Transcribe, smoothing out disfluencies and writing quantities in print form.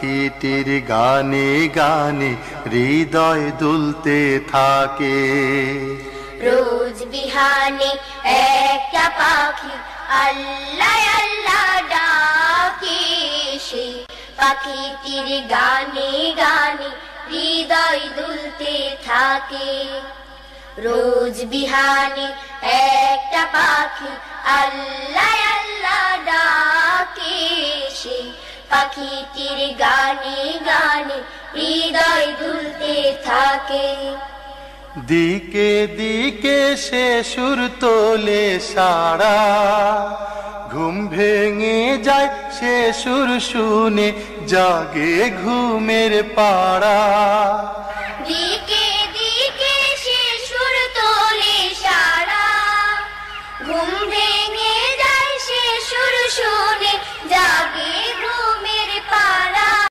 পাখিটির গানে গানে হৃদয় দুলতে থাকে। রোজ বিহানে একটা পাখি আল্লাহ আল্লাহ ডাকে, সেই পাখিটির গানে গানে হৃদয় দুলতে থাকে। রোজ বিহানে একটা পাখি আল্লাহ আল্লাহ ডাকে, সেই পাখিটির গানে গানে হৃদয় দুলতে থাকে। দিকে দিকে সে সুর তোলে সারা, ঘুম ভেঙে যায় সে সুর শুনে জাগে ঘুমের পাড়া। দিকে দিকে সে সুর তোলে সারা, ঘুম ভেঙে যায় সে সুর শুনে জাগে